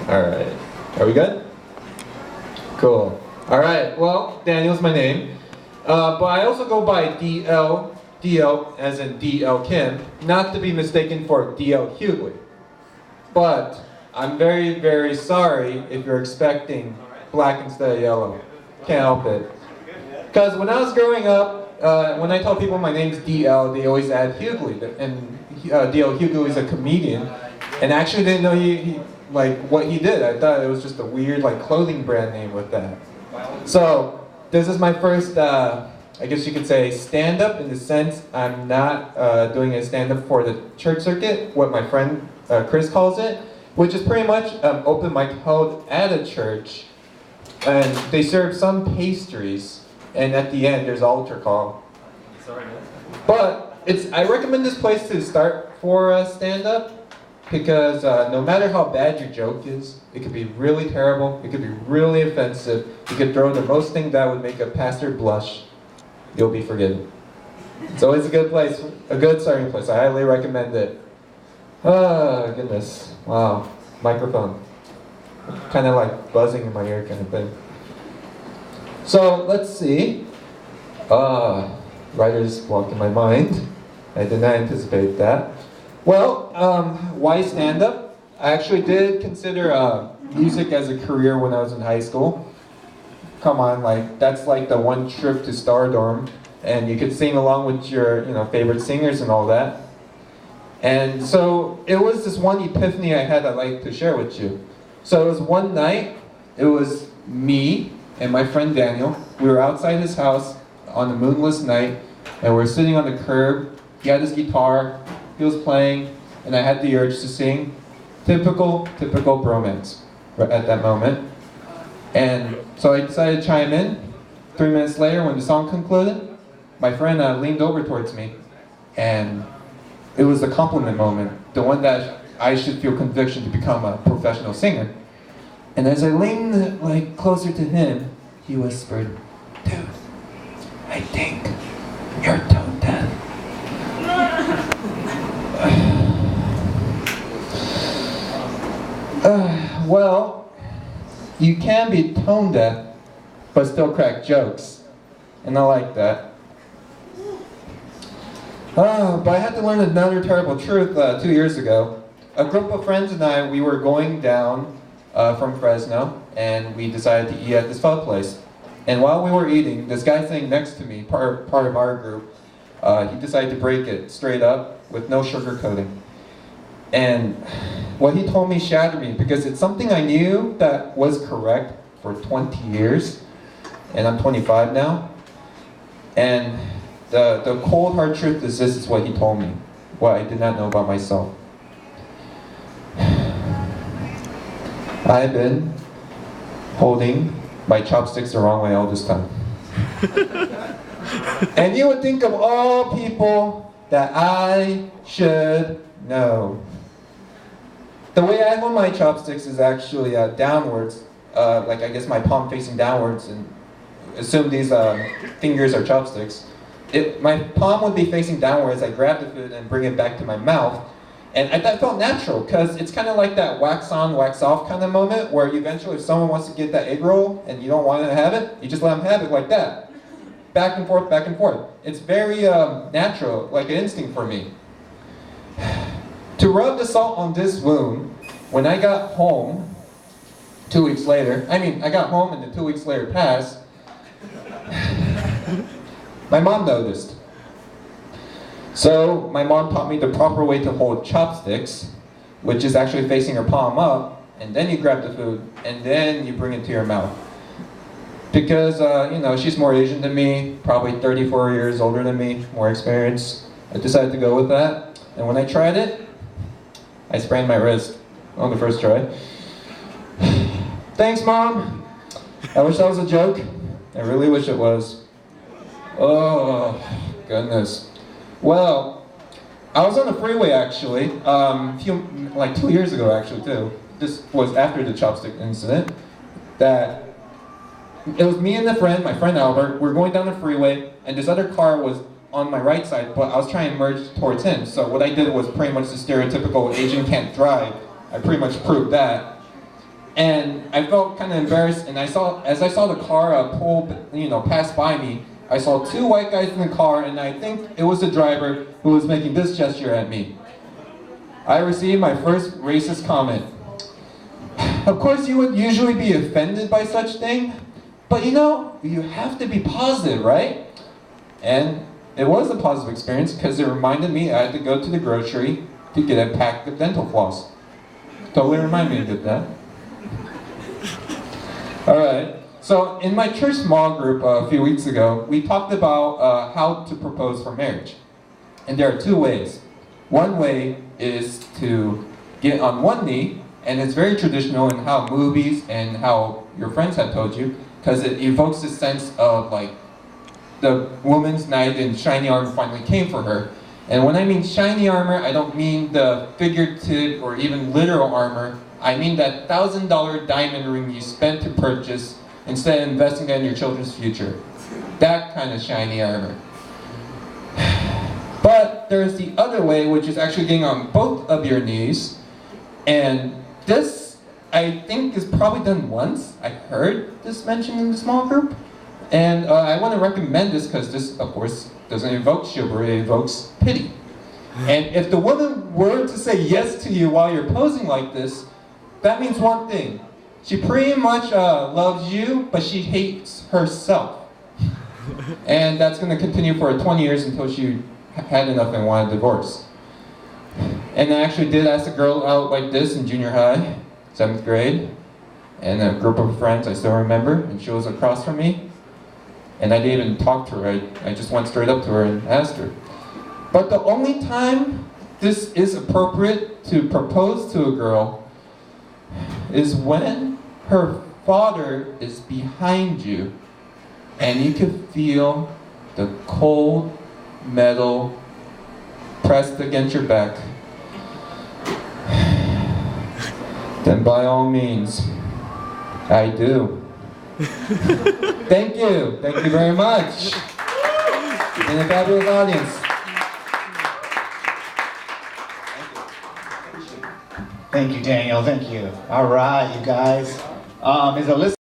Alright. Are we good? Cool. Alright, well, Daniel's my name. But I also go by DL as in DL Kim, not to be mistaken for DL Hughley. But I'm very, very sorry if you're expecting black instead of yellow. Can't help it. Because when I was growing up, when I tell people my name's DL, they always add Hughley. And DL Hughley is a comedian. And I actually didn't know he like what he did. I thought it was just a weird like clothing brand name with that. So this is my first, I guess you could say, stand-up in the sense I'm not doing a stand-up for the church circuit, what my friend Chris calls it, which is pretty much open mic held at a church, and they serve some pastries, and at the end there's altar call. But I recommend this place to start for stand-up. Because no matter how bad your joke is, it could be really terrible, it could be really offensive, you could throw the most thing that would make a pastor blush, you'll be forgiven. It's always a good place, a good starting place. I highly recommend it. Oh, goodness. Wow. Microphone. Kind of like buzzing in my ear kind of thing. So, let's see. Writer's block in my mind. I did not anticipate that. Well, why stand-up? I actually did consider music as a career when I was in high school. Come on, like that's like the one trip to Stardom, and you could sing along with your favorite singers and all that. And so it was this one epiphany I had I'd like to share with you. So it was one night, it was me and my friend Daniel. We were outside his house on a moonless night, and we were sitting on the curb. He had his guitar. He was playing, and I had the urge to sing. Typical bromance at that moment. And so I decided to chime in. 3 minutes later, when the song concluded, my friend leaned over towards me, and it was a compliment moment, the one that I should feel conviction to become a professional singer. And as I leaned like closer to him, he whispered, "Dude, I think you're tone deaf." Well, you can be tone deaf, but still crack jokes. And I like that. But I had to learn another terrible truth 2 years ago. A group of friends and I, we were going down from Fresno, and we decided to eat at this pho place. And while we were eating, this guy sitting next to me, part of our group, he decided to break it straight up with no sugarcoating. And what he told me shattered me because it's something I knew that was correct for 20 years, and I'm 25 now. And the cold hard truth is this is what he told me, what I did not know about myself. I've been holding my chopsticks the wrong way all this time. And you would think of all people that I should know. The way I hold my chopsticks is actually downwards, like I guess my palm facing downwards, and assume these fingers are chopsticks. My palm would be facing downwards. I grab the food and bring it back to my mouth, and that felt natural because it's kind of like that wax on, wax off kind of moment where eventually if someone wants to get that egg roll and you don't want to have it, you just let them have it like that. Back and forth, back and forth. It's very natural, like an instinct for me. To rub the salt on this wound, when I got home 2 weeks later, I got home and then 2 weeks later passed, my mom noticed. So my mom taught me the proper way to hold chopsticks, which is actually facing your palm up, and then you grab the food, and then you bring it to your mouth. Because, she's more Asian than me, probably 34 years older than me, more experience. I decided to go with that, and when I tried it, I sprained my wrist on the first try. Thanks, Mom. I wish that was a joke. I really wish it was. Oh, goodness. Well, I was on the freeway actually, 2 years ago actually too. This was after the chopstick incident. That it was me and my friend Albert. We were going down the freeway, and this other car was on my right side, but I was trying to merge towards him. So what I did was pretty much the stereotypical Asian can't drive. I pretty much proved that. And I felt kind of embarrassed, and as I saw the car pass by me, I saw two white guys in the car, and I think it was the driver who was making this gesture at me. I received my first racist comment. Of course, you would usually be offended by such thing, but you have to be positive, right? And it was a positive experience because it reminded me I had to go to the grocery to get a pack of dental floss. Totally reminded me of that. Alright, so in my church small group a few weeks ago, we talked about how to propose for marriage. And there are two ways. One way is to get on one knee, and it's very traditional in how movies and how your friends have told you, because it evokes this sense of like the woman's knight in shiny armor finally came for her. And when I mean shiny armor, I don't mean the figurative or even literal armor. I mean that $1,000 diamond ring you spent to purchase instead of investing that in your children's future. That kind of shiny armor. But there's the other way, which is actually getting on both of your knees. And this, I think, is probably done once. I heard this mentioned in the small group. And I want to recommend this because this, of course, doesn't evoke chivalry, it evokes pity. And if the woman were to say yes to you while you're posing like this, that means one thing. She pretty much loves you, but she hates herself. And that's going to continue for 20 years until she had enough and wanted a divorce. And I actually did ask a girl out like this in junior high, 7th grade, and a group of friends I still remember, and she was across from me. And I didn't even talk to her, I just went straight up to her and asked her. But the only time this is appropriate to propose to a girl is when her father is behind you and you can feel the cold metal pressed against your back. Then by all means, I do. Thank you very much. And a fabulous audience. Thank you, Daniel. Thank you. All right, you guys. Is a list.